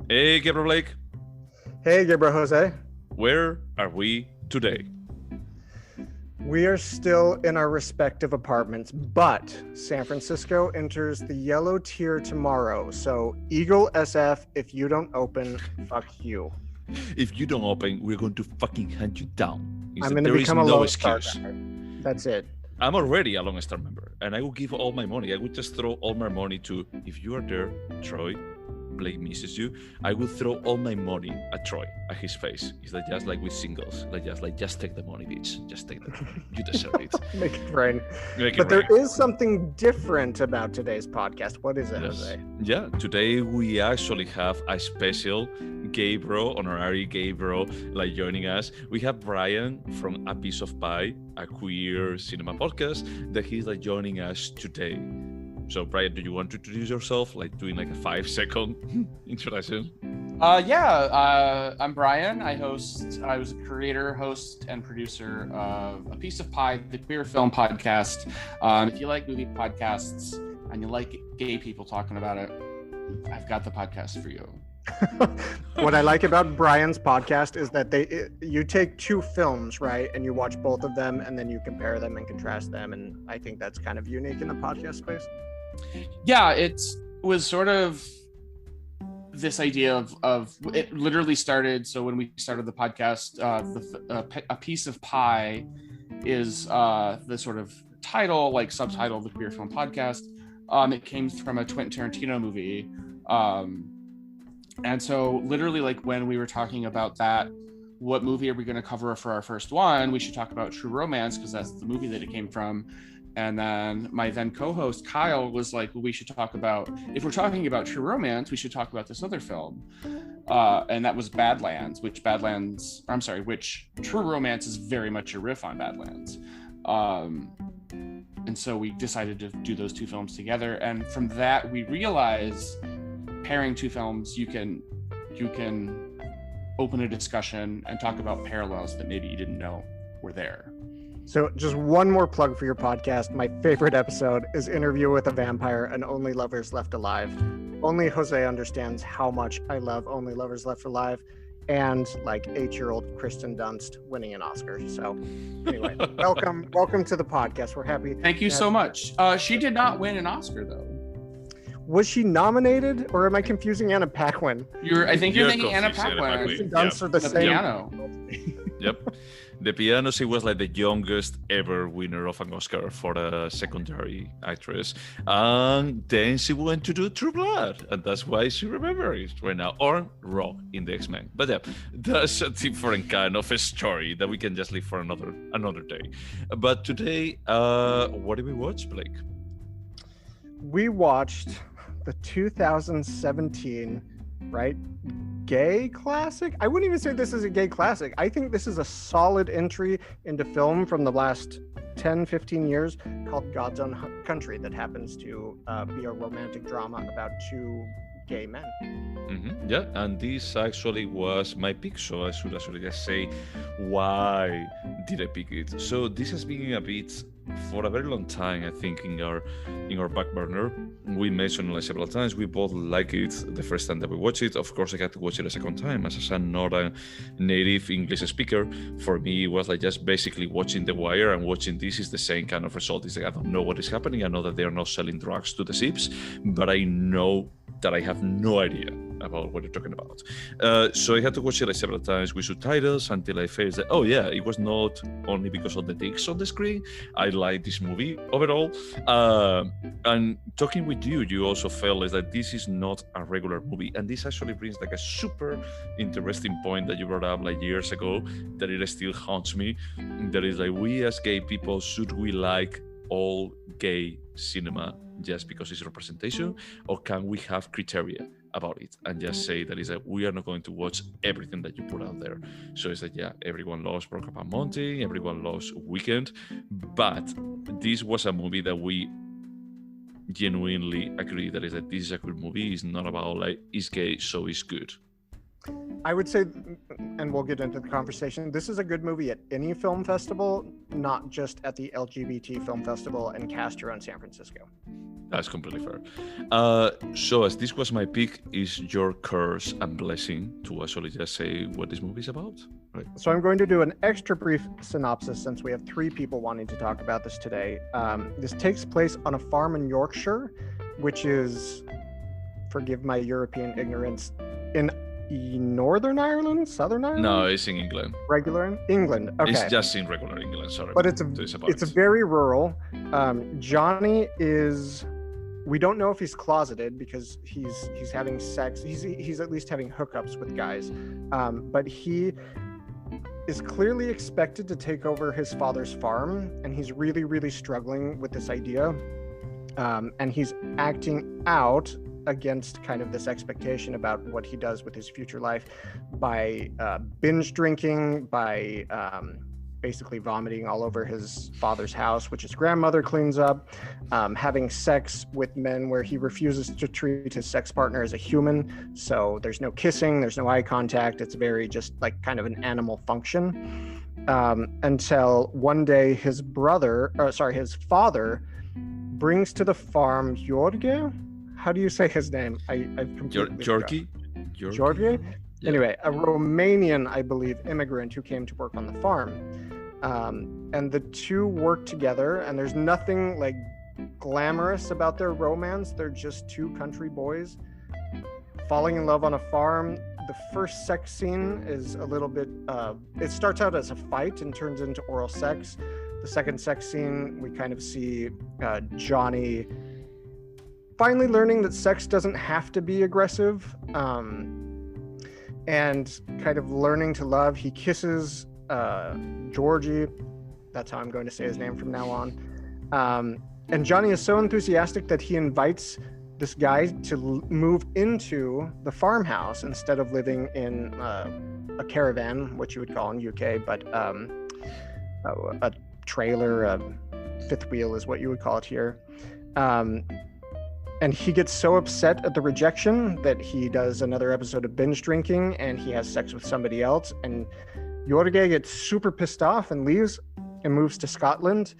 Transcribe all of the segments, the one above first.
Hey, Gabriel Blake. Hey, Gaybros Jose. Where are we today? We are still in our respective apartments, but San Francisco enters the yellow tier tomorrow. So, Eagle SF, if you don't open, fuck you. If you don't open, we're going to fucking hunt you down. I'm going to There become is a no Lone Star excuse. guy. That's it. I'm already a Lone Star member, and I will give all my money. I would just throw all my money to, if you are there, Troy, Blake misses you, I will throw all my money at Troy, at his face. It's like just like with singles, just take the money, bitch. Just take the money. You deserve it. Make it rain. Make but it there rain. is something different about today's podcast. What is it, Jose? Yeah, today we actually have a special Gaybro, honorary Gaybro, like joining us. We have Brian from A Piece of Pie, a queer cinema podcast, that he's like joining us today. So, Brian, do you want to introduce yourself, like doing like a 5-second introduction? I'm Brian. I was a creator, host, and producer of A Piece of Pie, the queer film podcast. If you like movie podcasts and you like gay people talking about it, I've got the podcast for you. What I like about Brian's podcast is that you take two films, right, and you watch both of them, and then you compare them and contrast them, and I think that's kind of unique in the podcast space. Yeah, it was sort of this idea of it literally started. So when we started the podcast, A Piece of Pie is the sort of title, like subtitle of the queer film podcast. It came from a Quentin Tarantino movie. And so literally, like, when we were talking about that, what movie are we going to cover for our first one? We should talk about True Romance, because that's the movie that it came from. And then my then co-host Kyle was like, well, we should talk about, if we're talking about True Romance, we should talk about this other film. And that was Badlands, which True Romance is very much a riff on Badlands. And so we decided to do those two films together. And from that, we realized pairing two films, you can open a discussion and talk about parallels that maybe you didn't know were there. So just one more plug for your podcast. My favorite episode is Interview with a Vampire and Only Lovers Left Alive. Only Jose understands how much I love Only Lovers Left Alive and like 8-year-old Kristen Dunst winning an Oscar. So anyway, welcome to the podcast. We're happy. Thank you so much. She did not win an Oscar though. Was she nominated, or am I confusing Anna Paquin? I think you're thinking Anna Paquin. Kristen Dunst are the same. Piano. Yep. The Piano, she was like the youngest ever winner of an Oscar for a secondary actress. And then she went to do True Blood, and that's why she remembers it right now. Or Raw in the X-Men. But yeah, that's a different kind of a story that we can just leave for another day. But today, what did we watch, Blake? We watched the 2017, right? Gay classic? I wouldn't even say this is a gay classic. I think this is a solid entry into film from the last 10, 15 years called God's Own Country that happens to be a romantic drama about two gay men. Mm-hmm. Yeah, and this actually was my pick, so I should actually just say why did I pick it. So this has been a bit for a very long time, I think, in our back burner. We mentioned it several times. We both like it the first time that we watched it. Of course, I had to watch it a second time, as I'm not a native English speaker. For me, it was like just basically watching The Wire and watching this is the same kind of result. It's like, I don't know what is happening. I know that they are not selling drugs to the ships, but I know that I have no idea about what you're talking about. So I had to watch it like several times with subtitles until I felt that, oh yeah, it was not only because of the dicks on the screen. I like this movie overall. And talking with you, you also felt is that this is not a regular movie. And this actually brings like a super interesting point that you brought up like years ago that it still haunts me. That is like, we as gay people, should we like all gay cinema just because it's representation, or can we have criteria about it and just say that is that we are not going to watch everything that you put out there? So it's like, yeah, everyone loves Brokeback Mountain, everyone loves Weekend, but this was a movie that we genuinely agree that is that this is a good movie. It's not about like, it's gay, so it's good. I would say, and we'll get into the conversation, this is a good movie at any film festival, not just at the LGBT Film Festival and Castro in San Francisco. That's completely fair. So as this was my pick, is your curse and blessing to actually just say what this movie is about? Right. So I'm going to do an extra brief synopsis since we have 3 people wanting to talk about this today. This takes place on a farm in Yorkshire, which is, forgive my European ignorance, in Northern Ireland, Southern Ireland? No, it's in England. Regular England. Okay. It's just in regular England. Sorry, but it's a very rural. Johnny is. We don't know if he's closeted because he's having sex. He's at least having hookups with guys, but he is clearly expected to take over his father's farm, and he's really, really struggling with this idea, and he's acting out against kind of this expectation about what he does with his future life by binge drinking, by basically vomiting all over his father's house, which his grandmother cleans up, having sex with men where he refuses to treat his sex partner as a human. So there's no kissing, there's no eye contact. It's very just like kind of an animal function, until one day his father brings to the farm Jorge. How do you say his name? I've completely Jorge? Jorge? Yeah. Anyway, a Romanian, I believe, immigrant who came to work on the farm. And the two work together, and there's nothing like glamorous about their romance. They're just 2 country boys falling in love on a farm. The first sex scene is a little bit, it starts out as a fight and turns into oral sex. The second sex scene, we kind of see Johnny finally learning that sex doesn't have to be aggressive, and kind of learning to love. He kisses Georgie. That's how I'm going to say his name from now on. And Johnny is so enthusiastic that he invites this guy to move into the farmhouse instead of living in a caravan, which you would call in UK, but a trailer, a fifth wheel is what you would call it here. And he gets so upset at the rejection that he does another episode of binge drinking and he has sex with somebody else. And Jorge gets super pissed off and leaves and moves to Scotland.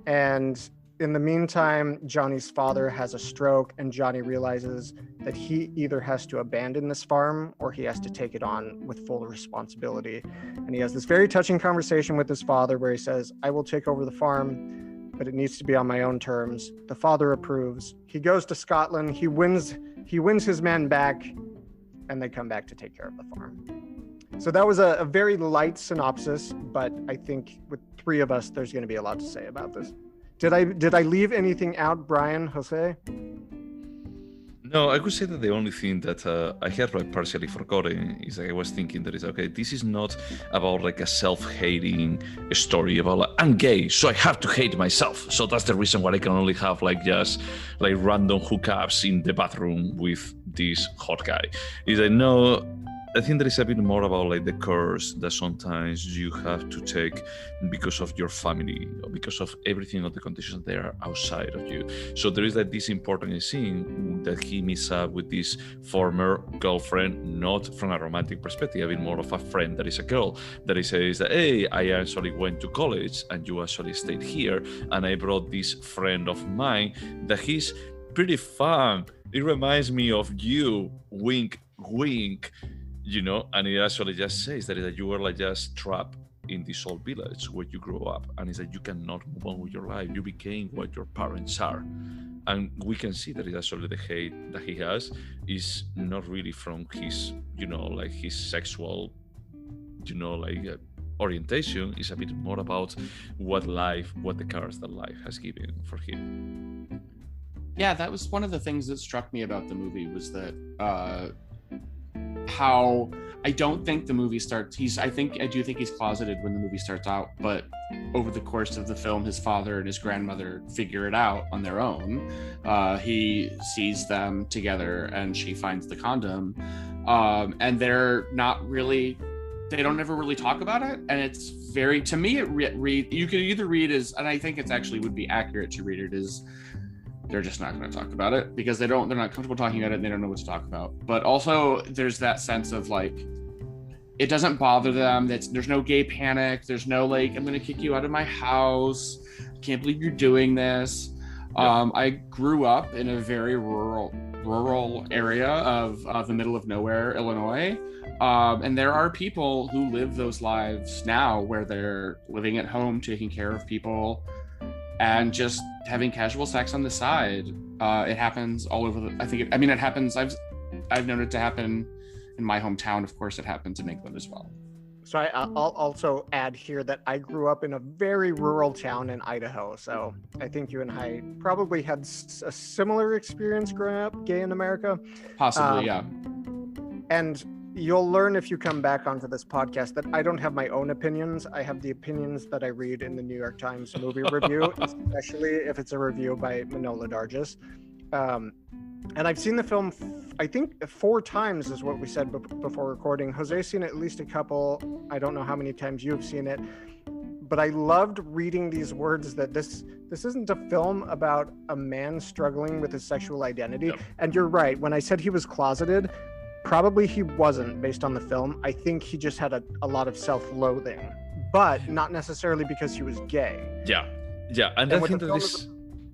And in the meantime, Johnny's father has a stroke, and Johnny realizes that he either has to abandon this farm or he has to take it on with full responsibility. And he has this very touching conversation with his father where he says, "I will take over the farm, but it needs to be on my own terms." The father approves. He goes to Scotland. He wins his man back, and they come back to take care of the farm. So that was a very light synopsis, but I think with 3 of us, there's going to be a lot to say about this. Did I leave anything out, Brian, Jose? No, I could say that the only thing that I had like partially forgotten is like I was thinking that is okay, this is not about like a self-hating story about like, I'm gay, so I have to hate myself. So that's the reason why I can only have like just like random hookups in the bathroom with this hot guy. Is like no, I think there is a bit more about like the curse that sometimes you have to take because of your family or because of everything of the conditions that are outside of you. So there is like this important scene that he meets up with this former girlfriend, not from a romantic perspective, a bit more of a friend that is a girl, that he says that, hey, I actually went to college and you actually stayed here, and I brought this friend of mine that he's pretty fun. It reminds me of you, wink, wink. You know, and it actually just says that you were like just trapped in this old village where you grew up, and it's that you cannot move on with your life. You became what your parents are, and we can see that it actually the hate that he has is not really from his, you know, like his sexual, you know, like orientation. Is a bit more about what the curse that life has given for him. Yeah, that was one of the things that struck me about the movie was that. How I don't think the movie starts. I do think he's closeted when the movie starts out, but over the course of the film, his father and his grandmother figure it out on their own. He sees them together, and she finds the condom, and they're not really. They don't ever really talk about it, and it's very. To me, you could either read as, and I think it's actually would be accurate to read it as. They're just not going to talk about it because they're not comfortable talking about it and they don't know what to talk about. But also there's that sense of like, it doesn't bother them. There's no gay panic. There's no like, I'm going to kick you out of my house. I can't believe you're doing this. I grew up in a very rural area of the middle of nowhere, Illinois. And there are people who live those lives now where they're living at home, taking care of people, and just having casual sex on the side. It happens all over it happens. I've known it to happen in my hometown. Of course, it happens in England as well. So I'll also add here that I grew up in a very rural town in Idaho. So I think you and I probably had a similar experience growing up gay in America. Possibly, yeah. And you'll learn if you come back onto this podcast that I don't have my own opinions. I have the opinions that I read in the New York Times movie review, especially if it's a review by Manola Dargis. And I've seen the film, I think 4 times is what we said before recording. Jose's seen it at least a couple. I don't know how many times you've seen it. But I loved reading these words that this isn't a film about a man struggling with his sexual identity. Yep. And you're right. When I said he was closeted, probably he wasn't based on the film. I think he just had a lot of self-loathing, but not necessarily because he was gay. Yeah. And I think that this...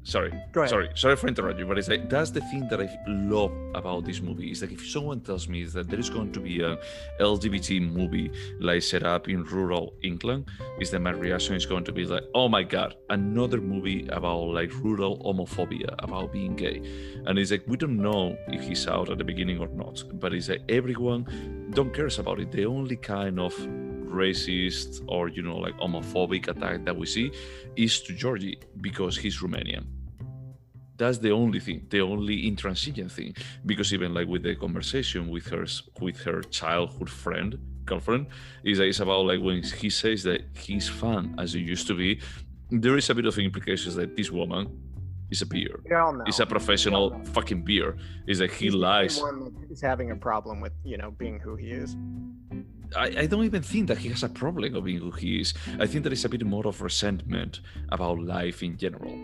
Sorry for interrupting you, but it's like that's the thing that I love about this movie is like if someone tells me that there is going to be a LGBT movie like set up in rural England, is that my reaction is going to be like, oh my god, another movie about like rural homophobia, about being gay. And it's like we don't know if he's out at the beginning or not, but it's like everyone don't cares about it. The only kind of racist or like homophobic attack that we see is to Georgie because he's Romanian. That's the only thing, the only intransigent thing, because even like with the conversation with her childhood girlfriend, is about like when he says that he's fun as he used to be, there is a bit of implications that this woman is a beer. It's a professional fucking beer. Is that he lies. One that is having a problem with being who he is. I don't even think that he has a problem of being who he is. I think there is a bit more of resentment about life in general.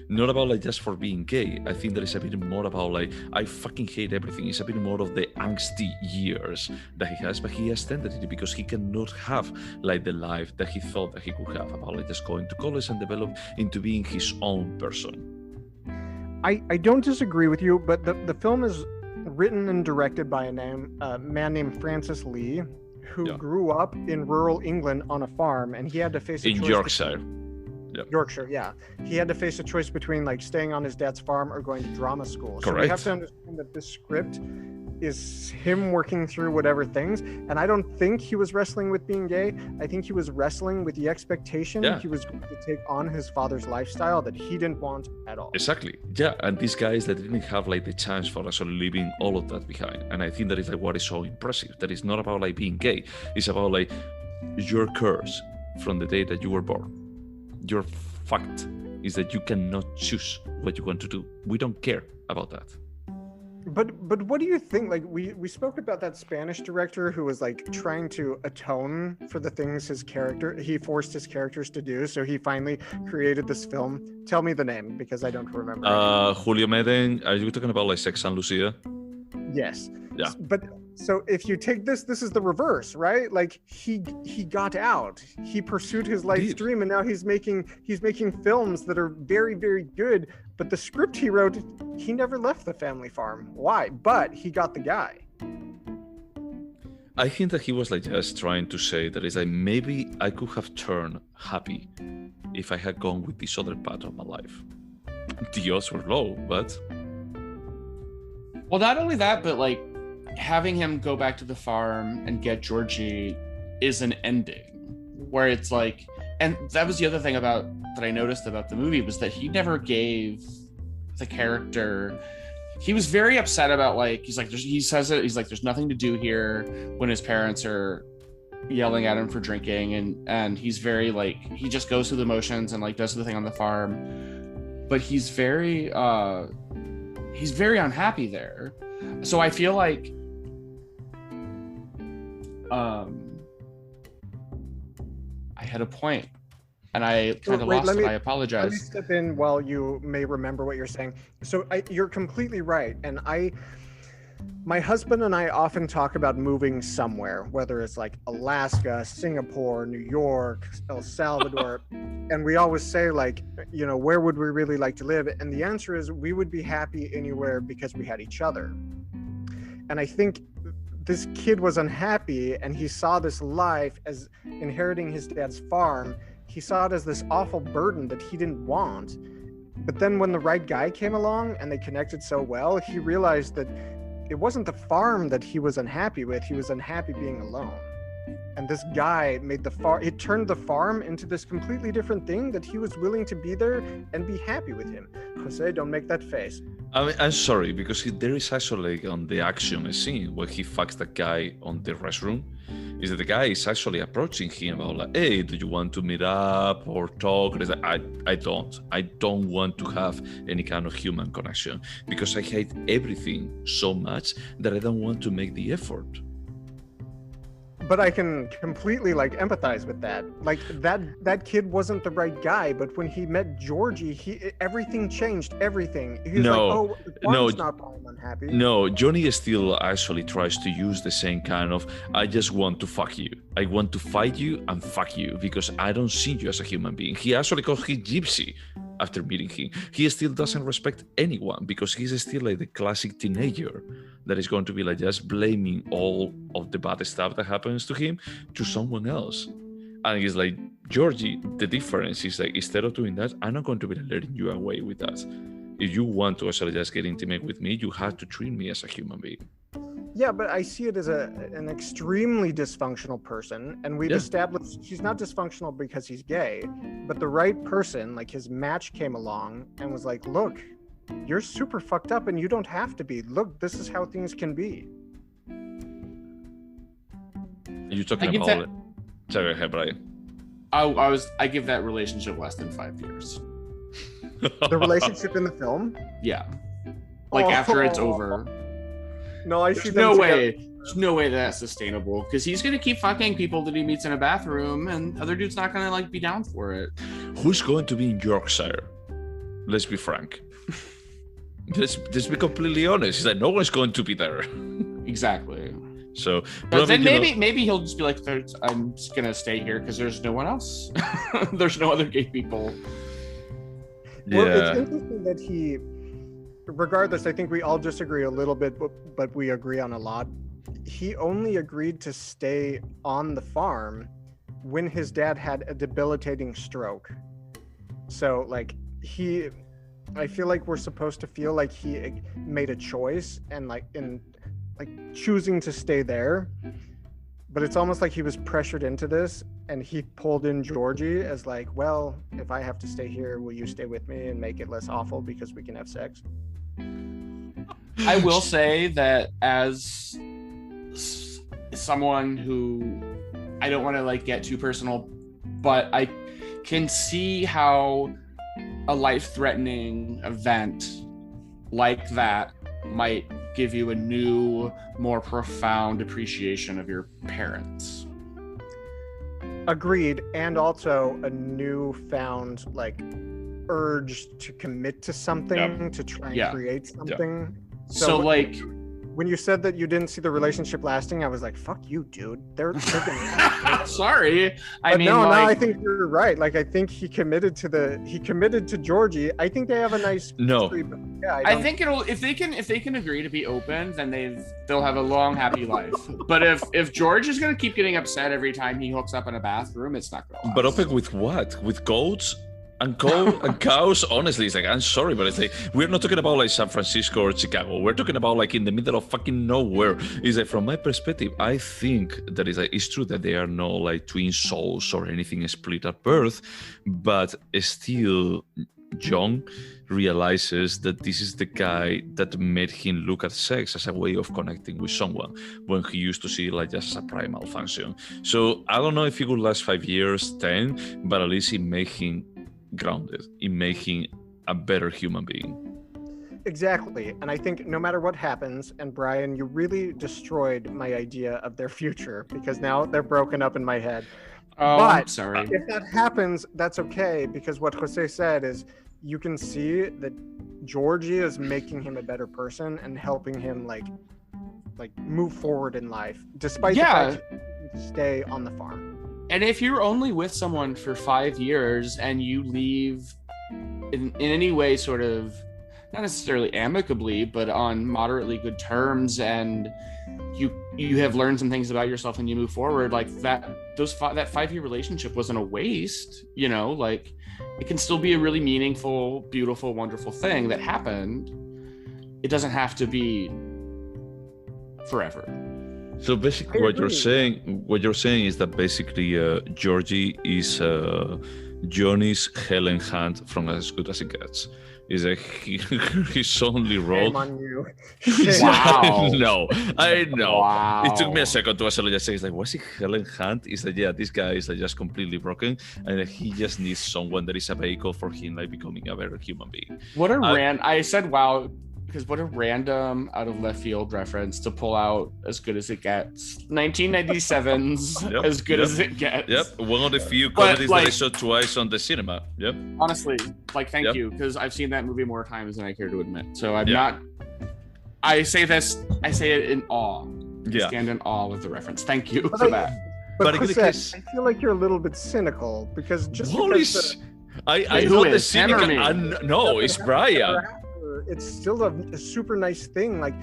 Not about like just for being gay. I think there is a bit more about like I fucking hate everything. It's a bit more of the angsty years that he has, but he has tendency because he cannot have like the life that he thought that he could have, about like just going to college and develop into being his own person. I don't disagree with you, but the film is written and directed by a man named Francis Lee, who grew up in rural England on a farm, and he had to face a choice Yorkshire. Yorkshire, yeah. He had to face a choice between like staying on his dad's farm or going to drama school. So Correct. we have to understand that this script is him working through whatever things. And I don't think he was wrestling with being gay. I think he was wrestling with the expectation he was going to take on his father's lifestyle that he didn't want at all. Exactly. Yeah. And these guys that didn't have like the chance for us leaving all of that behind. And I think that is like what is so impressive. That it's not about like being gay. It's about like your curse from the day that you were born. Your fact is that you cannot choose what you want to do. We don't care about that. But what do you think? Like we spoke about that Spanish director who was like trying to atone for the things he forced his characters to do. So he finally created this film. Tell me the name because I don't remember. Julio Meden. Are you talking about like Sex and Lucia? Yes. Yeah. But so if you take this is the reverse, right? Like he got out. He pursued his life's dream, and now he's making films that are very, very good. But the script he wrote, he never left the family farm. Why? But he got the guy. I think that he was like just trying to say that is like maybe I could have turned happy if I had gone with this other part of my life. The odds were low, but well, not only that, but like having him go back to the farm and get Georgie is an ending where it's like, and that was the other thing that I noticed about the movie was that he never gave the character. He was very upset about like, he says it, he's like, there's nothing to do here when his parents are yelling at him for drinking. And he's very like, he just goes through the motions and like does the thing on the farm, but he's very unhappy there. So I feel like I had a point and I kind of lost it. I apologize. Let me step in while you may remember what you're saying. So you're completely right. And My husband and I often talk about moving somewhere, whether it's like Alaska, Singapore, New York, El Salvador. And we always say, like, you know, where would we really like to live? And the answer is we would be happy anywhere because we had each other. And I think this kid was unhappy and he saw this life as inheriting his dad's farm. He saw it as this awful burden that he didn't want. But then when the right guy came along and they connected so well, he realized that it wasn't the farm that he was unhappy with. He was unhappy being alone. And this guy made it turned the farm into this completely different thing that he was willing to be there and be happy with him. Jose, don't make that face. I mean, I'm sorry, because there is actually like, on the action scene where he fucks that guy on the restroom, is that the guy is actually approaching him about like, hey, do you want to meet up or talk? And he's like, I don't want to have any kind of human connection because I hate everything so much that I don't want to make the effort. But I can completely like empathize with that. Like that kid wasn't the right guy, but when he met Georgie, everything changed. Everything. He was like, oh, the farm's not probably unhappy. No, Johnny still actually tries to use the same kind of, I just want to fuck you. I want to fight you and fuck you because I don't see you as a human being. He actually calls him gypsy after meeting him. He still doesn't respect anyone because he's still like the classic teenager that is going to be like just blaming all of the bad stuff that happens to him to someone else. And he's like, Georgie, the difference is like, instead of doing that, I'm not going to be letting you away with that. If you want to actually just get intimate with me, you have to treat me as a human being. Yeah, but I see it as an extremely dysfunctional person, and we've established he's not dysfunctional because he's gay, but the right person, like his match, came along and was like, look, you're super fucked up and you don't have to be. Look, this is how things can be. You're talking about it. Sorry, Brian. I give that relationship less than 5 years. The relationship in the film? Yeah. Like after it's over. No, I see. There's no way that's sustainable because he's gonna keep fucking people that he meets in a bathroom, and other dude's not gonna like be down for it. Who's going to be in Yorkshire? Let's be frank. Let's be completely honest. He's like, no one's going to be there. Exactly. So, but then maybe he'll just be like, I'm just gonna stay here because there's no one else. There's no other gay people. Well, it's interesting that he. Regardless, I think we all disagree a little bit, but we agree on a lot. He only agreed to stay on the farm when his dad had a debilitating stroke. So, like, I feel like we're supposed to feel like he made a choice and like choosing to stay there. But it's almost like he was pressured into this and he pulled in Georgie as like, well, if I have to stay here, will you stay with me and make it less awful because we can have sex? I will say that as someone who, I don't want to like get too personal, but I can see how a life-threatening event like that might give you a new, more profound appreciation of your parents. Agreed. And also a newfound like urge to commit to something, to try and create something. So like when you said that you didn't see the relationship lasting, I was like, fuck you, dude. They're gonna sorry. I think you're right. Like I think he committed to Georgie. I think they have a nice history, but I think if they can agree to be open, then they'll have a long, happy life. But if George is gonna keep getting upset every time he hooks up in a bathroom, it's not gonna last. But open with what? With goats? And cows, honestly, it's like, I'm sorry, but it's like, we're not talking about like San Francisco or Chicago. We're talking about like in the middle of fucking nowhere. It's like, from my perspective, I think that it's true that they are not like twin souls or anything split at birth, but still, John realizes that this is the guy that made him look at sex as a way of connecting with someone when he used to see it like just a primal function. So I don't know if it would last 5 years, 10, but at least it made him grounded, in making a better human being. Exactly. And I think no matter what happens, and Brian, you really destroyed my idea of their future because now they're broken up in my head. Oh, but I'm sorry. If that happens, that's okay, because what Jose said is you can see that Georgie is making him a better person and helping him like like move forward in life, despite the Yeah. fact that you stay on the farm. And if you're only with someone for 5 years and you leave in any way sort of not necessarily amicably, but on moderately good terms, and you have learned some things about yourself and you move forward, like that 5-year relationship wasn't a waste, you know, like it can still be a really meaningful, beautiful, wonderful thing that happened. It doesn't have to be forever. So basically, what you're saying is that basically Georgie is Johnny's Helen Hunt from As Good as It Gets. Is his only role. Shame on you. Wow. I know. Wow. It took me a second to actually just say, it's like, was it Helen Hunt? Is that, yeah, this guy is like just completely broken, and he just needs someone that is a vehicle for him, like becoming a better human being. What a I said wow, because what a random out of left field reference to pull out As Good as It Gets. 1997's Yep, As Good yep, as It Gets. Yep, one of the few But, comedies that I like- saw twice on the cinema. Yep. Honestly, like, thank Yep. you, because I've seen that movie more times than I care to admit. So I'm Yeah. not. I say it in awe. I Yeah. stand in awe with the reference. Thank you But for I- that. But But in the Chris, case- I feel like you're a little bit cynical because just What because is? the- I Who know the is? Hammer cynical. me. No, it's Brian. it's still a super nice thing. Like,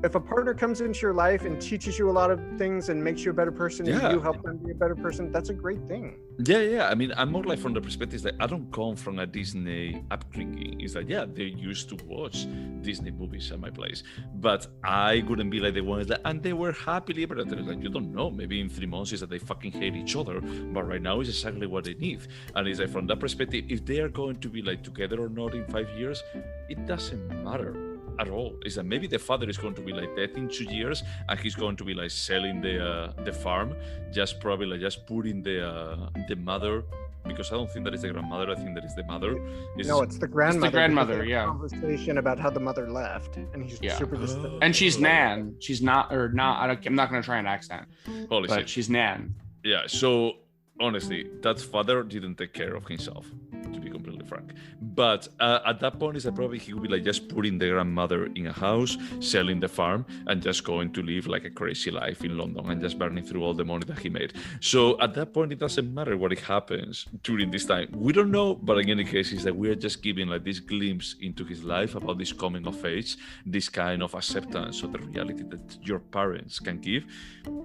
if a partner comes into your life and teaches you a lot of things and makes you a better person, Yeah. and you help them be a better person, that's a great thing. Yeah. I mean, I'm more like from the perspective that I don't come from a Disney upbringing. It's like, yeah, they used to watch Disney movies at my place, but I wouldn't be like the ones that, and they were happily ever after. Like, you don't know, maybe in 3 months is that they fucking hate each other, but right now is exactly what they need. And it's like, from that perspective, if they are going to be like together or not in 5 years, it doesn't matter at all. Is that maybe the father is going to be like dead in 2 years, and he's going to be like selling the farm, just probably like just putting the mother, because I don't think that is the grandmother. I think that is the mother. No, it's the grandmother. because grandmother, they have a yeah. Conversation about how the mother left, and he's Yeah. super distant. And she's Nan. She's not, or not. I'm not going to try an accent, Holy but shit. she's Nan. Yeah, so honestly, that father didn't take care of himself, to be completely frank. But at that point, is that probably he would be like just putting the grandmother in a house, selling the farm, and just going to live like a crazy life in London and just burning through all the money that he made. So at that point, it doesn't matter what happens during this time. We don't know, but in any case, is that we are just giving like this glimpse into his life about this coming of age, this kind of acceptance of the reality that your parents can give.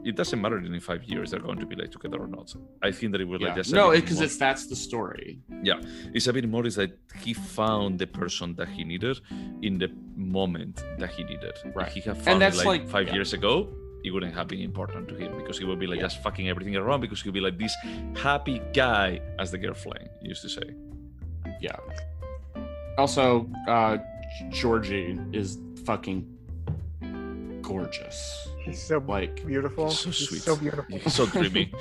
It doesn't matter that in 5 years they're going to be like together or not. I think that it was like just No, a bit because more- that's the story. yeah, it's a bit more is that he found the person that he needed in the moment that he needed. Right. If he had And found it that's like like- 5 yeah. years ago, it wouldn't have been important to him, because he would be like Yeah. just fucking everything around, because he'd be like this happy guy, as the girl flame used to say. Yeah. Also, Georgie is fucking gorgeous. He's so Like, beautiful. So He's sweet. so beautiful. He's so dreamy.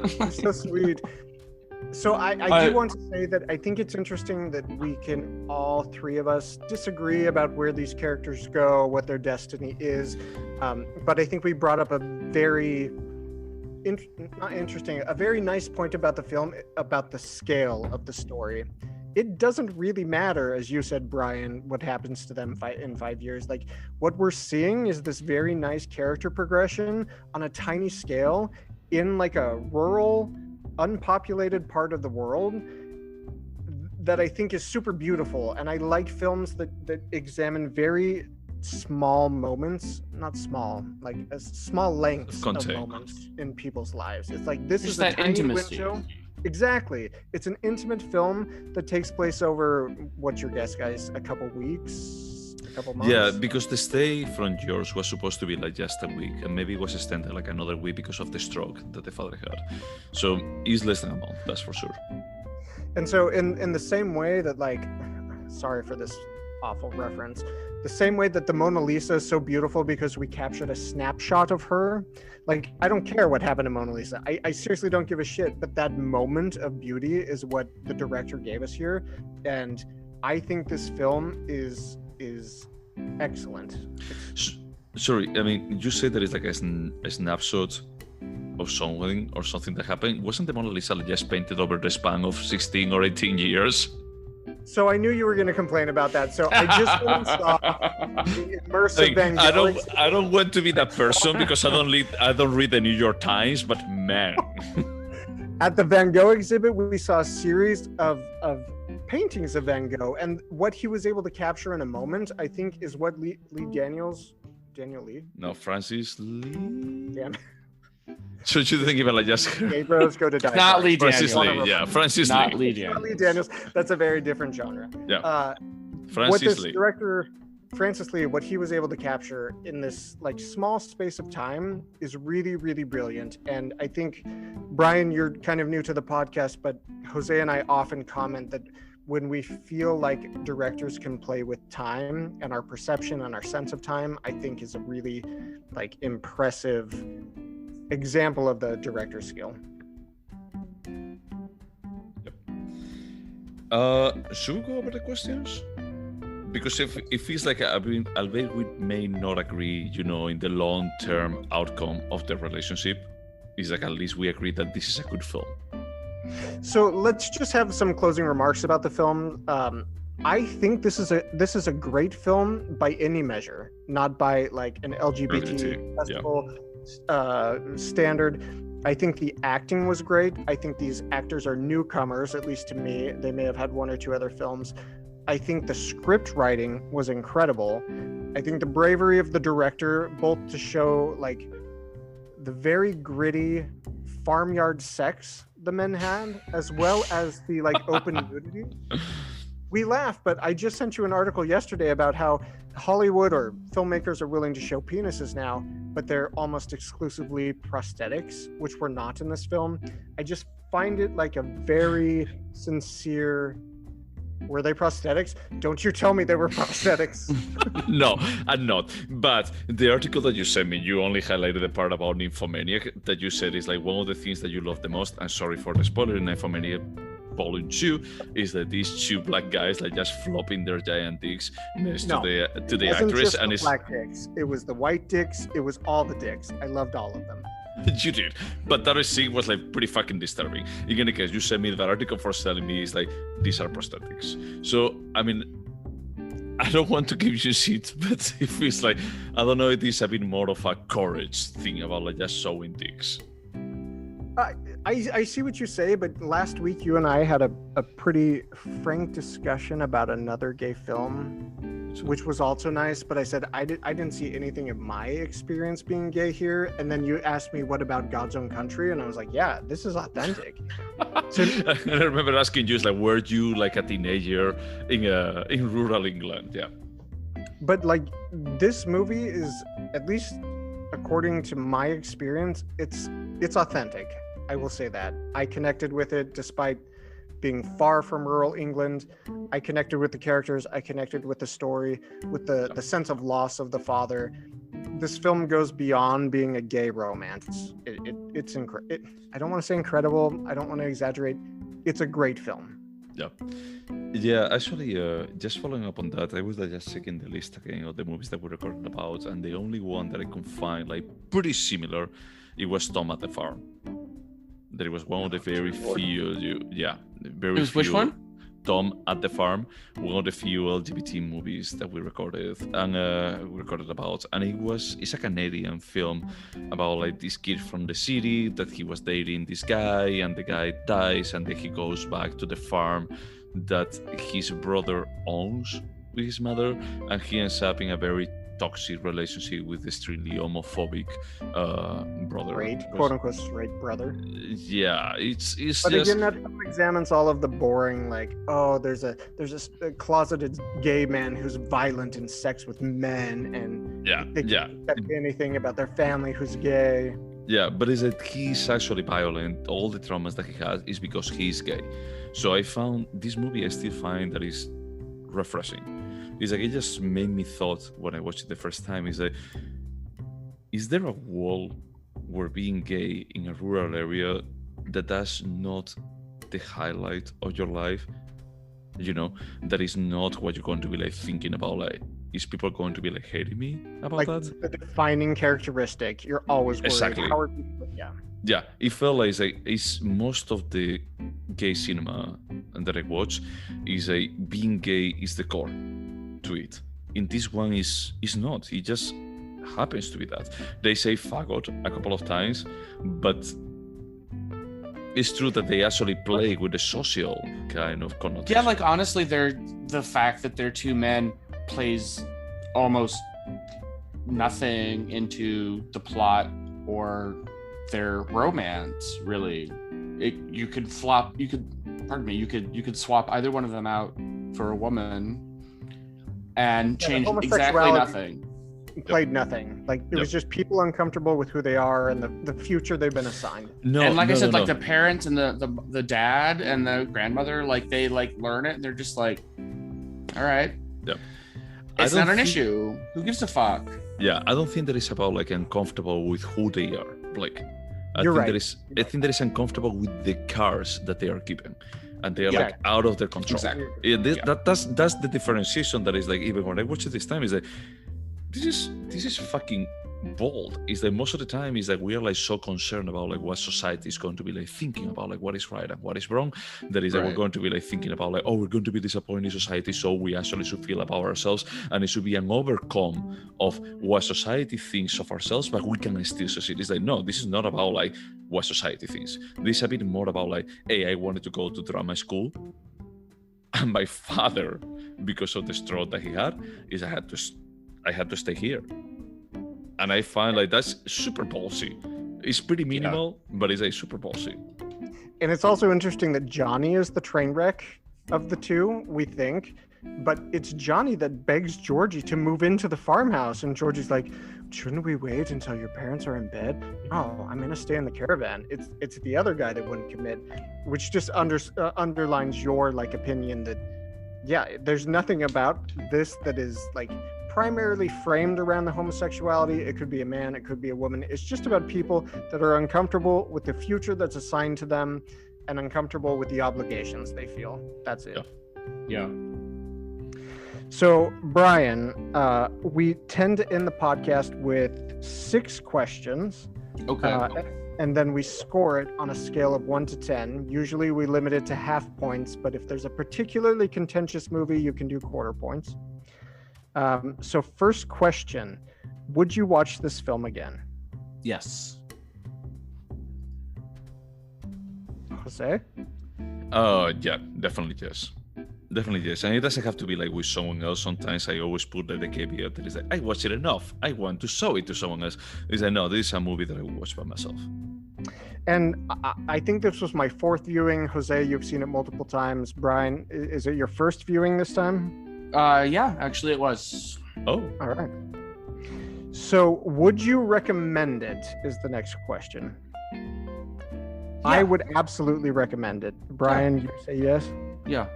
He's so sweet. So I do want to say that I think it's interesting that we can, all three of us, disagree about where these characters go, what their destiny is. But I think we brought up a very a very nice point about the film, about the scale of the story. It doesn't really matter, as you said, Brian, what happens to them in 5 years. Like, what we're seeing is this very nice character progression on a tiny scale in like a rural, unpopulated part of the world that I think is super beautiful. And I like films that examine very small moments, not small, like small lengths of Content. moments in people's lives. It's like, this Just is a that tiny intimacy. window. Exactly. It's an intimate film that takes place over, what's your guess, guys? A couple weeks? A couple months? Yeah, because the stay from yours was supposed to be like just a week, and maybe it was extended like another week because of the stroke that the father had. So it's less than a month, that's for sure. And so in the same way that, like, sorry for this awful reference, the same way that the Mona Lisa is so beautiful because we captured a snapshot of her, like, I don't care what happened to Mona Lisa. I seriously don't give a shit, but that moment of beauty is what the director gave us here. And I think this film is excellent. Sorry, I mean, you said that it's like a snapshot of something or something that happened. Wasn't the Mona Lisa just painted over the span of 16 or 18 years? So I knew you were going to complain about that. So I just went and saw the immersive Van I Gogh. I don't want to be that person because I don't read the New York Times, but man. At the Van Gogh exhibit, we saw a series of paintings of Van Gogh, and what he was able to capture in a moment, I think, is what Daniel Lee. No, Francis Lee. Damn. So you think about like just Gaybros go to die. Not Lee Francis Daniels. Lee, yeah, Francis Not Lee. Lee Not Daniels. Lee Daniels. That's a very different genre. Yeah, What Francis this Lee. director, Francis Lee, what he was able to capture in this like small space of time is really, really brilliant. And I think, Brian, you're kind of new to the podcast, but Jose and I often comment that when we feel like directors can play with time and our perception and our sense of time, I think is a really like impressive example of the director's skill. Should we go over the questions? Because if it feels like albeit we may not agree, in the long-term outcome of the relationship, it's like at least we agree that this is a good film. So let's just have some closing remarks about the film. I think this is a great film by any measure, not by like an LGBT festival standard. I think the acting was great. I think these actors are newcomers, at least to me. They may have had one or two other films. I think the script writing was incredible. I think the bravery of the director, both to show like the very gritty farmyard sex the men had, as well as the like open nudity. We laugh, but I just sent you an article yesterday about how Hollywood or filmmakers are willing to show penises now, but they're almost exclusively prosthetics, which were not in this film. I just find it like a very sincere. Were they prosthetics? Don't you tell me they were prosthetics. No, I'm not. But the article that you sent me, you only highlighted the part about Nymphomaniac that you said is like one of the things that you love the most. I'm sorry for the spoiler in Nymphomaniac Volume 2 is that these two black guys like just flopping their giant dicks next to the actress, just and the it's black dicks. It was the white dicks. It was all the dicks. I loved all of them. You did, but that scene was like pretty fucking disturbing. In any case, you sent me that article for telling me is like these are prosthetics. So I mean, I don't want to give you shit, but it feels like I don't know. It is a bit more of a courage thing about like just showing dicks. I see what you say, but last week you and I had a pretty frank discussion about another gay film, which was also nice. But I said I didn't see anything of my experience being gay here. And then you asked me, what about God's Own Country? And I was like, yeah, this is authentic. So, I remember asking you, like, were you like a teenager in rural England? Yeah. But like this movie is, at least according to my experience, it's authentic. I will say that. I connected with it despite being far from rural England. I connected with the characters. I connected with the story, with the sense of loss of the father. This film goes beyond being a gay romance. It's I don't want to say incredible. I don't want to exaggerate. It's a great film. Yeah, actually, just following up on that, I was just checking the list again of the movies that we recorded about, and the only one that I could find like pretty similar, it was Tom at the Farm. That it was one of the very few, very few. Which one? Tom at the Farm, one of the few LGBT movies that we recorded about, and it's a Canadian film about like this kid from the city that he was dating this guy, and the guy dies, and then he goes back to the farm that his brother owns with his mother, and he ends up in a very toxic relationship with the extremely homophobic brother. Quote unquote straight brother. Yeah, it's but just... again, that film examines all of the boring, like, oh, there's a closeted gay man who's violent in sex with men, and they can't say anything about their family who's gay. Yeah, but is that he's actually violent. All the traumas that he has is because he's gay. So I found this movie, I still find that is refreshing. It's like it just made me thought when I watched it the first time, is there a wall where being gay in a rural area that's not the highlight of your life? That is not what you're going to be like thinking about. Like, is people going to be like hating me about like that? The defining characteristic. You're always worried. Exactly. How are people? Yeah. Yeah, it felt like it's most of the gay cinema that I watch is a being gay is the core to it. In this one is not. It just happens to be that. They say faggot a couple of times, but it's true that they actually play with the social kind of connotation. Yeah, like honestly, the fact that they're two men plays almost nothing into the plot or their romance, really. You could swap either one of them out for a woman and change exactly nothing. Played nothing. Like it was just people uncomfortable with who they are and the future they've been assigned. I said, like the parents and the dad and the grandmother, like they like learn it and they're just like, all right. Yeah. It's not an issue. Who gives a fuck? Yeah, I don't think that it's about like uncomfortable with who they are. Like I think that is uncomfortable with the cars that they are given. And they are like out of their control. Exactly. That's the differentiation that is like, even when I watch it this time, is like this is fucking bold. Is that most of the time is that we are like so concerned about like what society is going to be like thinking about, like what is right and what is wrong. That is that we're going to be like thinking about like, oh, we're going to be disappointing society, so we actually should feel about ourselves, and it should be an overcome of what society thinks of ourselves, but we can still succeed. It's like, no, this is not about like what society thinks. This is a bit more about like, hey, I wanted to go to drama school, and my father, because of the stroke that he had, is I had to stay here. And I find like that's super ballsy. It's pretty minimal, but it's a super ballsy. And it's also interesting that Johnny is the train wreck of the two, we think. But it's Johnny that begs Georgie to move into the farmhouse. And Georgie's like, shouldn't we wait until your parents are in bed? No, I'm going to stay in the caravan. It's the other guy that wouldn't commit, which just underlines your like opinion that, yeah, there's nothing about this that is like primarily framed around the homosexuality. It could be a man, it could be a woman. It's just about people that are uncomfortable with the future that's assigned to them and uncomfortable with the obligations they feel. That's it. Yeah. So, Brian, we tend to end the podcast with 6 questions. Okay. And then we score it on a scale of 1 to 10. Usually we limit it to half points, but if there's a particularly contentious movie, you can do quarter points. So first question, would you watch this film again? Yes. Jose? Yeah, definitely yes. Definitely yes. And it doesn't have to be like with someone else. Sometimes I always put the caveat that is like, I watched it enough. I want to show it to someone else. It's like, no, this is a movie that I will watch by myself. And I think this was my 4th viewing. Jose, you've seen it multiple times. Brian, is it your first viewing this time? Yeah, actually it was. Oh. All right. So would you recommend it is the next question. Yeah. I would absolutely recommend it. Brian, you say yes? Yeah.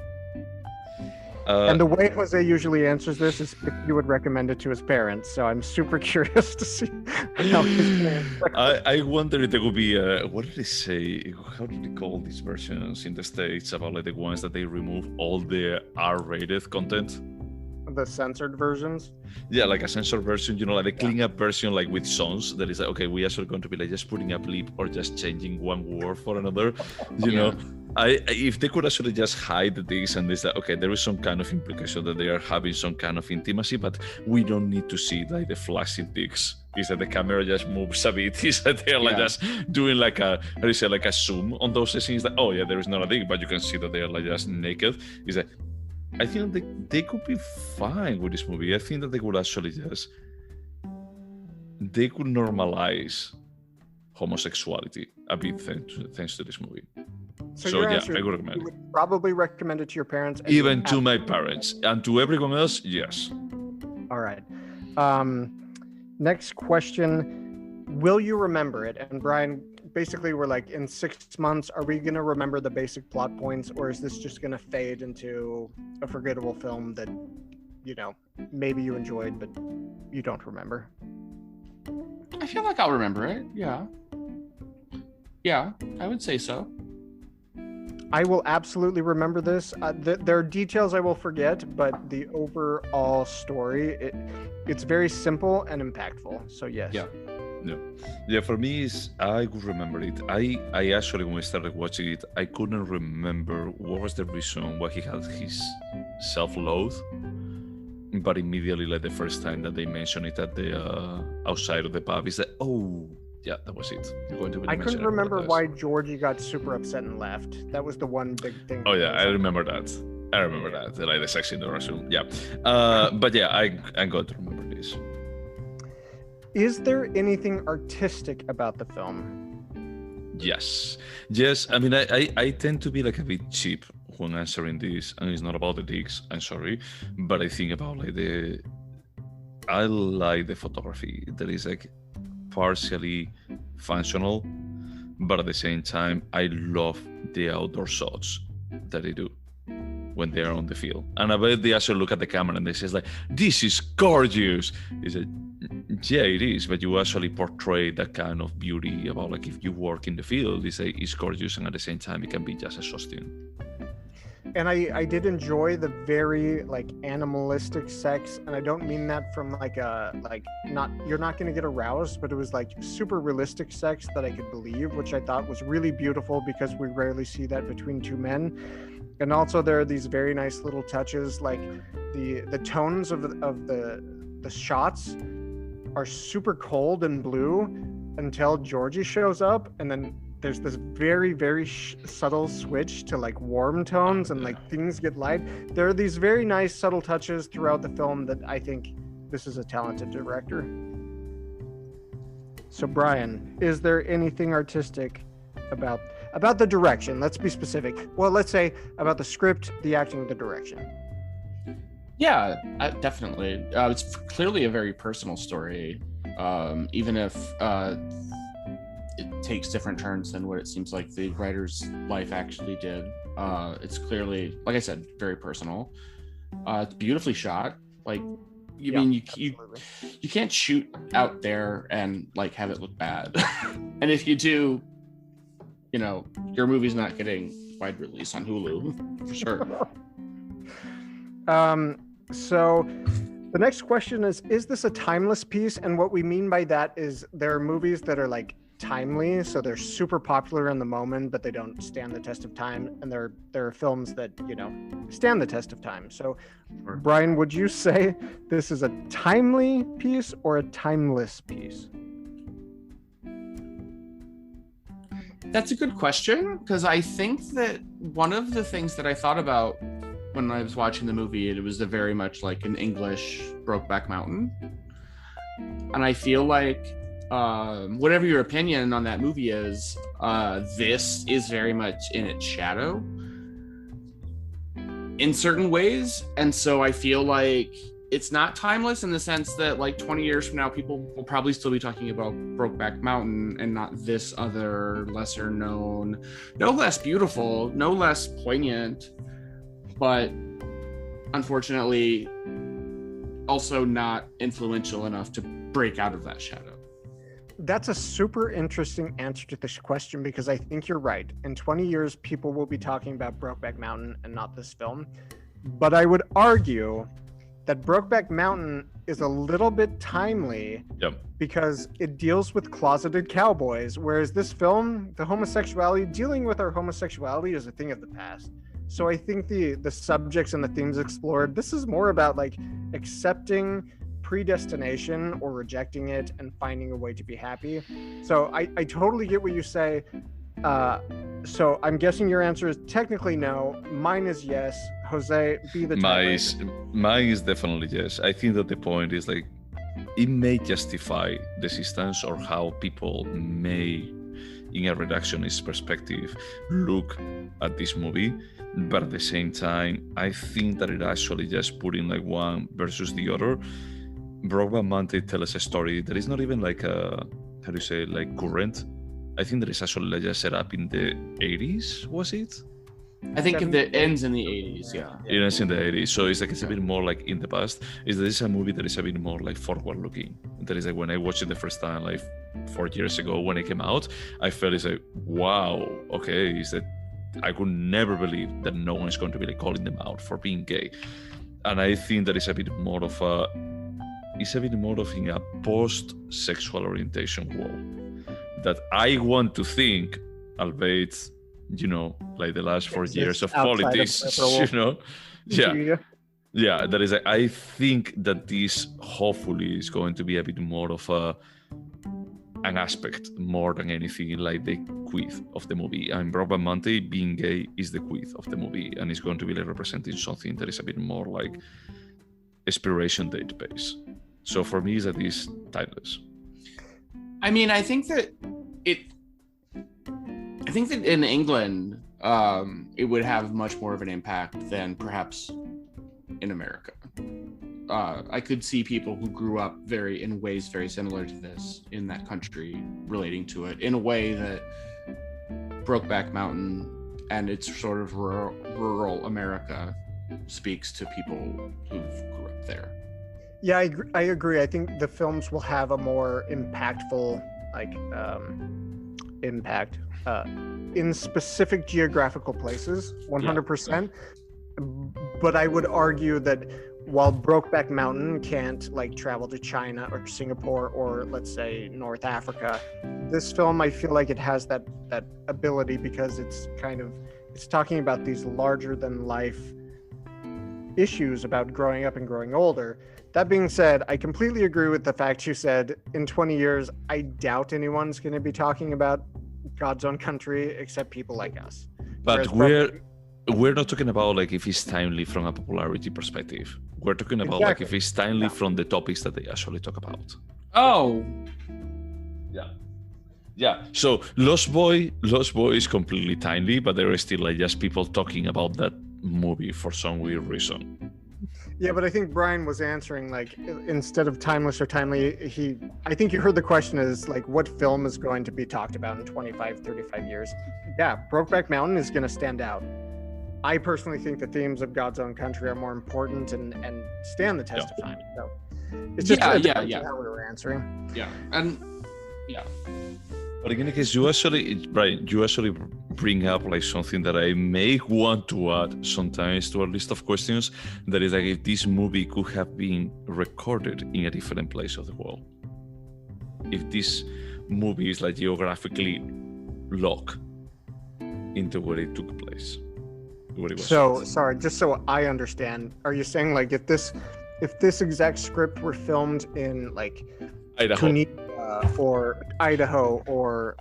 And the way Jose usually answers this is if you would recommend it to his parents. So I'm super curious to see how he's going to I wonder if there would be what did they say? How do they call these versions in the States about like the ones that they remove all the R-rated content? The censored versions? Yeah, like a censored version, you know, like a clean up version, like with songs that is like, okay, we actually going to be like just putting a bleep or just changing one word for another, you know. If they could actually just hide this and this, that okay, there is some kind of implication that they are having some kind of intimacy, but we don't need to see like the flashing dicks. Is that the camera just moves a bit? Is that they're like just doing like a, how do you say, like a zoom on those scenes? That oh yeah, there is not a dick, but you can see that they are like just naked. Is that I think they could be fine with this movie. I think that they could actually they could normalize homosexuality a bit thanks to this movie. So yeah, I would recommend it. You would probably recommend it to your parents. Even to my parents and to everyone else, yes. All right. Next question. Will you remember it? And Brian, basically we're like, in 6 months, are we going to remember the basic plot points, or is this just going to fade into a forgettable film that, you know, maybe you enjoyed, but you don't remember? I feel like I'll remember it. Yeah. Yeah, I would say so. I will absolutely remember this. There are details I will forget, but the overall story, it's very simple and impactful. So yes. Yeah. Yeah, yeah. For me, is I could remember it. I actually, when we started watching it, I couldn't remember what was the reason why he had his self-loathe. But immediately, like the first time that they mentioned it at the outside of the pub, is that, oh, yeah, that was it. You're going to I mention couldn't it, remember apologize. why Georgie got super upset and left. That was the one big thing. Oh for yeah, me. I remember that. I remember Yeah. that. Like the sex in the restroom. Yeah. But yeah, I'm going to remember this. Is there anything artistic about the film? Yes. Yes. I mean, I tend to be like a bit cheap when answering this, and it's not about the dicks. I'm sorry, but I think about like I like the photography that is like partially functional, but at the same time, I love the outdoor shots that they do when they are on the field. And I bet they also look at the camera and they say like, "This is gorgeous." Is it? Yeah, it is. But you actually portray that kind of beauty about like if you work in the field, it's gorgeous, and at the same time, it can be just exhausting. And I did enjoy the very like animalistic sex, and I don't mean that from like a like not you're not going to get aroused, but it was like super realistic sex that I could believe, which I thought was really beautiful because we rarely see that between two men. And also there are these very nice little touches, like the tones of the shots are super cold and blue until Georgie shows up, and then there's this very, very subtle switch to like warm tones, and like things get light. There are these very nice subtle touches throughout the film that I think this is a talented director. So Brian, is there anything artistic about the direction? Let's be specific. Well, let's say about the script, the acting, the direction. Yeah, definitely. It's clearly a very personal story, even if it takes different turns than what it seems like the writer's life actually did. It's clearly, like I said, very personal. It's beautifully shot. Like, you mean you can't shoot out there and like have it look bad. And if you do, you know, your movie's not getting wide release on Hulu for sure. So the next question is this a timeless piece? And what we mean by that is there are movies that are like timely, so they're super popular in the moment, but they don't stand the test of time. And there are films that, you know, stand the test of time. So Brian, would you say this is a timely piece or a timeless piece? That's a good question, because I think that one of the things that I thought about when I was watching the movie, it was very much like an English Brokeback Mountain. And I feel like whatever your opinion on that movie is, this is very much in its shadow in certain ways. And so I feel like it's not timeless in the sense that like 20 years from now, people will probably still be talking about Brokeback Mountain and not this other lesser known, no less beautiful, no less poignant, but unfortunately also not influential enough to break out of that shadow. That's a super interesting answer to this question, because I think you're right. In 20 years, people will be talking about Brokeback Mountain and not this film. But I would argue that Brokeback Mountain is a little bit timely because it deals with closeted cowboys, whereas this film, dealing with our homosexuality is a thing of the past. So I think the subjects and the themes explored, this is more about like accepting predestination or rejecting it and finding a way to be happy. So I totally get what you say. So I'm guessing your answer is technically no. Mine is yes. Jose, be the tiebreaker. Mine is definitely yes. I think that the point is like it may justify the existence or how people may, in a reductionist perspective, look at this movie. But at the same time, I think that it actually just putting like one versus the other. Brokeback Mountain tells a story that is not even like how do you say, like current. I think that is actually like just set up in the 80s, was it? I think it ends in the 80s, yeah. It ends in the 80s, so it's like it's a bit more like in the past. This is a movie that is a bit more like forward looking. That is like when I watched it the first time, like 4 years ago when it came out, I felt it's like, wow, okay, is that I could never believe that no one is going to be like calling them out for being gay. And I think that is a bit more of a is a bit more of in a post-sexual orientation world that I want to think, albeit, like the last 4 years of outside of politics, liberal yeah. Yeah, that is. I think that this hopefully is going to be a bit more of an aspect more than anything like the queef of the movie. And Brokeback Mountain being gay is the queef of the movie, and it's going to be like representing something that is a bit more like expiration date based. So for me, that is timeless. I mean, I think that in England, it would have much more of an impact than perhaps in America. I could see people who grew up in ways very similar to this in that country relating to it in a way that Brokeback Mountain and its sort of rural America speaks to people who grew up there. Yeah, I agree. I think the films will have a more impactful impact in specific geographical places, 100%. Yeah. But I would argue that while Brokeback Mountain can't travel to China or Singapore or let's say North Africa, this film I feel like it has that ability because it's talking about these larger than life issues about growing up and growing older. That being said, I completely agree with the fact you said in 20 years, I doubt anyone's going to be talking about God's Own Country except people like us. But we're not talking about if it's timely from a popularity perspective. We're talking about if it's timely from the topics that they actually talk about. Oh. Yeah. So Lost Boy is completely timely, but there are still just people talking about that movie for some weird reason. Yeah, but I think Brian was answering instead of timeless or timely, I think you heard the question is what film is going to be talked about in 25, 35 years. Yeah, Brokeback Mountain is going to stand out. I personally think the themes of God's Own Country are more important and stand the test of time. So it's just how we were answering. Yeah, and yeah. But in any case, you actually bring up something that I may want to add sometimes to our list of questions. That is if this movie could have been recorded in a different place of the world. If this movie is geographically locked into where it took place. So sorry, just so I understand, are you saying if this exact script were filmed in Idaho or Idaho or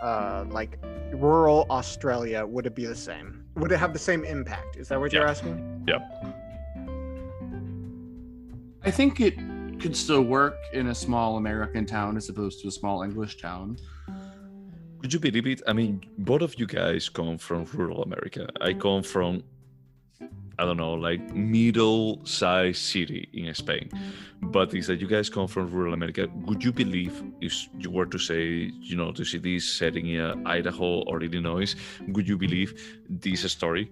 rural Australia, would it be the same? Would it have the same impact? Is that what you're asking? Yeah. I think it could still work in a small American town as opposed to a small English town. Could you believe it? I mean, both of you guys come from rural America. I come from, I don't know, middle-sized city in Spain. But it's that you guys come from rural America. Would you believe if you were to say, to see this setting in Idaho or Illinois, would you believe this story?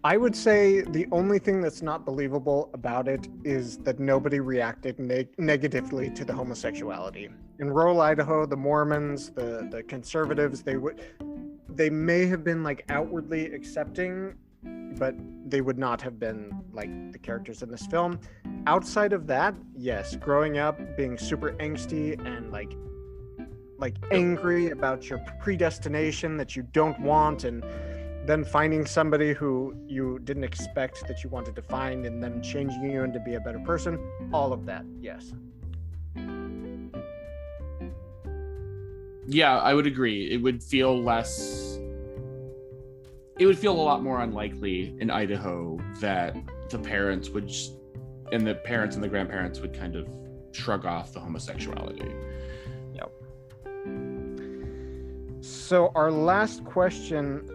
I would say the only thing that's not believable about it is that nobody reacted negatively to the homosexuality. In rural Idaho, the Mormons, the conservatives, they may have been outwardly accepting, but they would not have been the characters in this film. Outside of that, yes, growing up being super angsty and angry about your predestination that you don't want, and then finding somebody who you didn't expect that you wanted to find and them changing you into be a better person, all of that, yes. Yeah, I would agree. It would feel a lot more unlikely in Idaho that the parents and the grandparents would kind of shrug off the homosexuality. Yep. So our last question,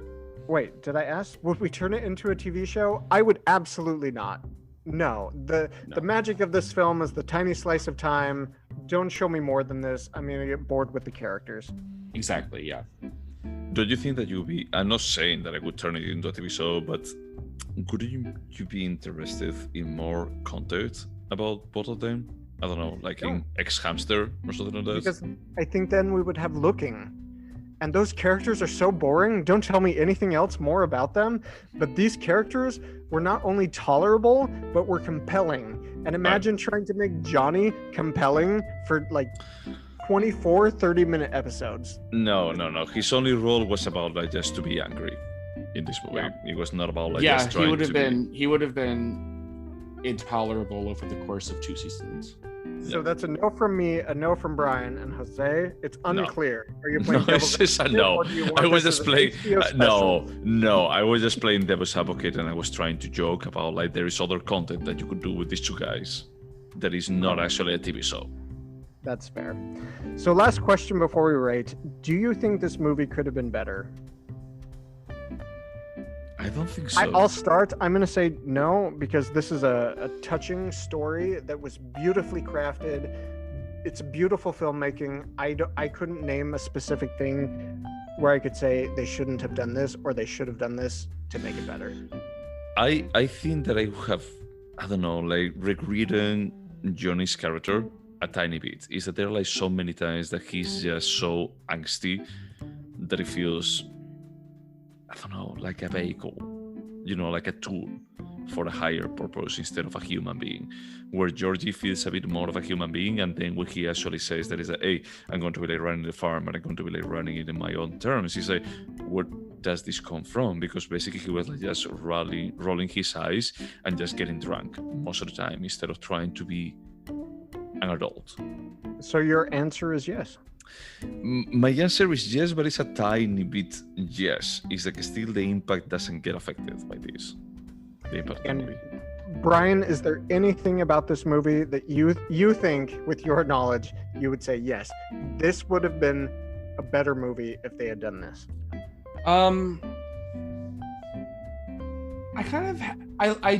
wait, did I ask, would we turn it into a TV show? I would absolutely not. No. The magic of this film is the tiny slice of time. Don't show me more than this. I'm going to get bored with the characters. Exactly, yeah. Don't you think that I'm not saying that I would turn it into a TV show, but could you be interested in more content about both of them? I don't know, in Ex Hamster or something like that? Because I think then we would have Looking. and those characters are so boring. Don't tell me anything else more about them. But these characters were not only tolerable, but were compelling. And imagine trying to make Johnny compelling for like 24, 30-minute episodes. No. His only role was about like just to be angry in this movie. Yeah. It was not about like Yeah, just trying he would have been intolerable over the course of 2 seasons. So that's a no from me, a no from Brian and Jose. It's unclear. Are you playing No, devil's it's just a advocate, no. or do you want I was this just as an playing. HBO special? No. I was just playing devil's advocate, and I was trying to joke about like there is other content that you could do with these 2 guys that is not actually a TV show. That's fair. So last question before we rate. Do you think this movie could have been better? I don't think so. I'll start. I'm going to say no, because this is a touching story that was beautifully crafted. It's beautiful filmmaking. I couldn't name a specific thing where I could say they shouldn't have done this or they should have done this to make it better. I think that I would have, I don't know, like rewritten Johnny's character a tiny bit. Is that there are like so many times that he's just so angsty that it feels, I don't know, like a vehicle, like a tool for a higher purpose instead of a human being, where Georgie feels a bit more of a human being. And then when he actually says that is that, hey, I'm going to be like running the farm and I'm going to be like running it in my own terms, he's like, where does this come from? Because basically he was like just rolling his eyes and just getting drunk most of the time instead of trying to be an adult. So your answer is yes. My answer is yes, but it's a tiny bit yes. It's like still the impact doesn't get affected by this. The impact of the movie. Brian, is there anything about this movie that you think, with your knowledge, you would say yes, this would have been a better movie if they had done this? I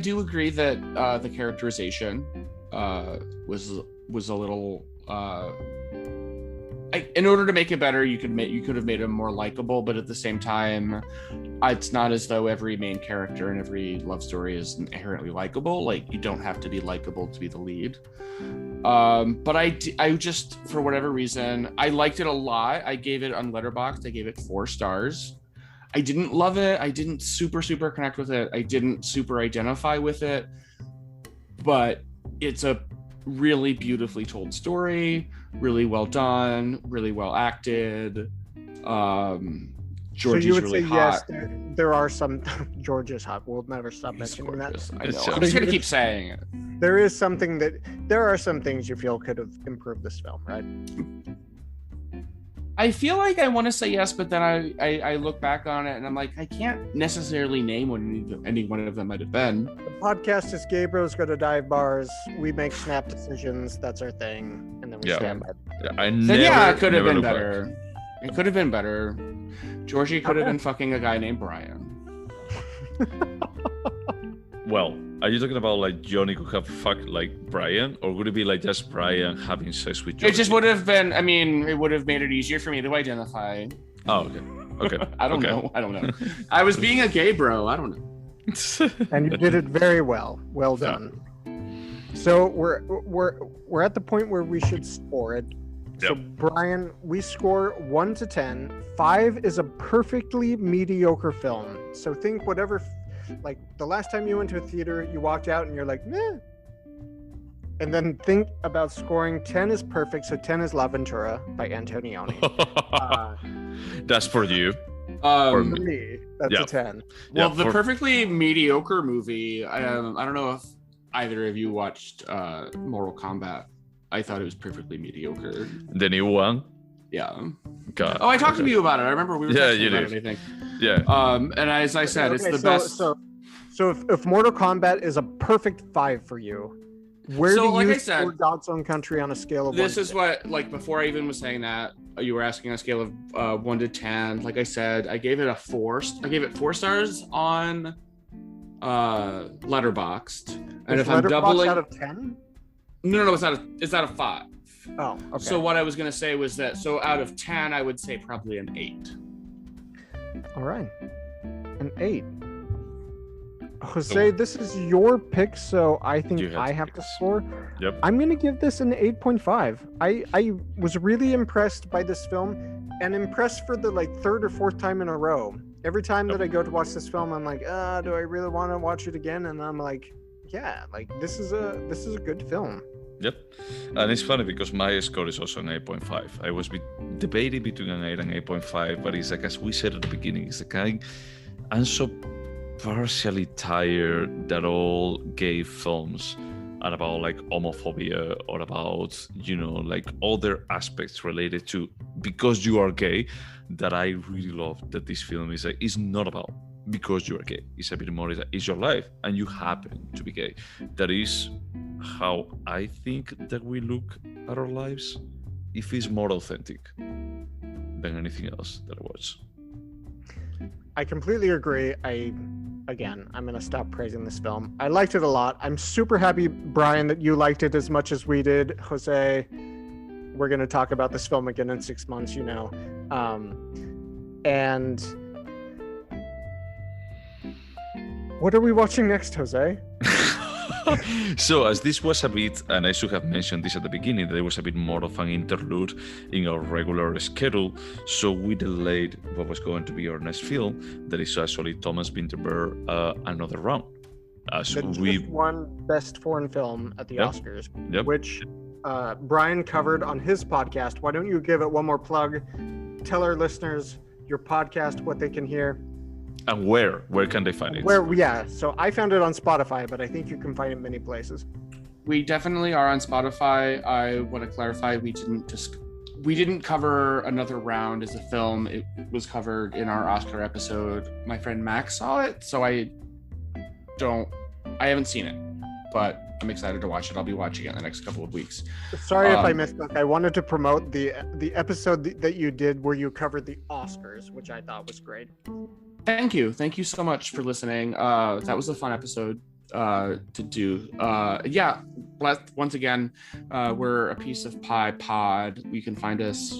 do agree that the characterization was a little. In order to make it better, you could have made him more likable, but at the same time, it's not as though every main character in every love story is inherently likable. Like, you don't have to be likable to be the lead. But I just, for whatever reason, I liked it a lot. I gave it on Letterboxd. I gave it 4 stars. I didn't love it. I didn't super connect with it. I didn't super identify with it. But it's a really beautifully told story, really well done, really well acted. Georgie's so you would really say hot. Yes, there are some. George is hot. We'll never stop mentioning that. I know. I'm just gonna keep saying it. There are some things you feel could have improved this film, right? I feel like I want to say yes, but then I look back on it and I'm like, I can't necessarily name what any one of them might have been. The podcast is Gaybros go to dive bars. We make snap decisions. That's our thing, and then we stand by them. It could have been better. It could have been better. Georgie could have been fucking a guy named Brian. Well, are you talking about like Johnny could have fucked like Brian, or would it be like just Brian having sex with Georgie? It just would have been. I mean, it would have made it easier for me to identify. Oh, okay. I don't know. I was being a gay bro. I don't know. And you did it very well. Well done. Yeah. So we're at the point where we should score it. So Brian, we score 1 to 10. 5 is a perfectly mediocre film. So think whatever, like the last time you went to a theater, you walked out and you're like, meh. And then think about scoring. 10 is perfect. So 10 is La Ventura by Antonioni. That's for you. For me, that's a 10. Well, the perfectly mediocre movie. I don't know if either of you watched Mortal Kombat. I thought it was perfectly mediocre. The new one? Yeah. God. Oh, I talked to you about it. I remember we were talking about it, I think. Yeah. And as I said, it's the best. So if Mortal Kombat is a perfect 5 for you, where do you score God's Own Country on a scale of 1 to 10? This is what, like, before I even was saying that, you were asking on a scale of 1 to 10. Like I said, I gave it 4. I gave it 4 stars on Letterboxd. And if I'm doubling out of 10? No, it's out of 5. Oh, okay. So what I was going to say was that, so out of 10, I would say probably an 8. All right. An 8. Jose, this is your pick, so I think I have to score. Yep. I'm going to give this an 8.5. I was really impressed by this film. and impressed for the like third or fourth time in a row. Every time that I go to watch this film, I'm like, do I really want to watch it again? And I'm like, yeah, like this is a good film. Yep. And it's funny because my score is also an 8.5. I was debating between an 8 and 8.5, but it's like, as we said at the beginning, it's like I'm so partially tired that all gay films are about like homophobia or about, like other aspects related to because you are gay, that I really love that this film is like, it's not about because you are gay. It's a bit more, it's your life and you happen to be gay. That is how I think that we look at our lives, if it's more authentic than anything else that I watch. I completely agree. I'm going to stop praising this film. I liked it a lot. I'm super happy, Brian, that you liked it as much as we did. Jose, we're going to talk about this film again in 6 months, And what are we watching next, Jose? So as this was a bit, and I should have mentioned this at the beginning, there was a bit more of an interlude in our regular schedule, so we delayed what was going to be our next film, that is actually Thomas Vinterberg, Another Round. As that we just won Best Foreign Film at the Yep. Oscars, Yep. which Brian covered on his podcast. Why don't you give it one more plug? Tell our listeners your podcast, what they can hear. And where can they find it? So I found it on Spotify, but I think you can find it many places. We definitely are on Spotify. I want to clarify, we didn't cover Another Round as a film. It was covered in our Oscar episode. My friend Max saw it, so I haven't seen it, but I'm excited to watch it. I'll be watching it in the next couple of weeks. Sorry if I misspoke. I wanted to promote the episode that you did where you covered the Oscars, which I thought was great. Thank you so much for listening. That was a fun episode to do. Once again, we're A Piece of Pie Pod. You can find us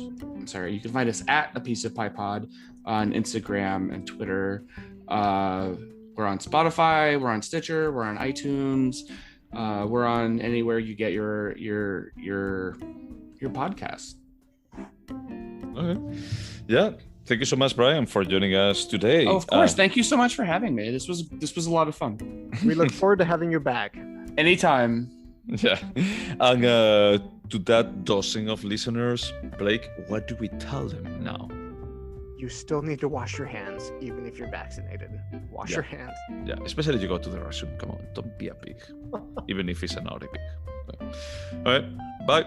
at A Piece of Pie Pod on Instagram and Twitter. We're on Spotify, we're on Stitcher, we're on iTunes, we're on anywhere you get your podcast. Okay. Yeah. Thank you so much, Brian, for joining us today. Oh, of course. Thank you so much for having me. This was a lot of fun. We look forward to having you back. Anytime. Yeah. And to that dozen of listeners, Blake, what do we tell them now? You still need to wash your hands, even if you're vaccinated. Wash your hands. Yeah, especially if you go to the restroom. Come on, don't be a pig, even if it's a naughty pig. All right, bye.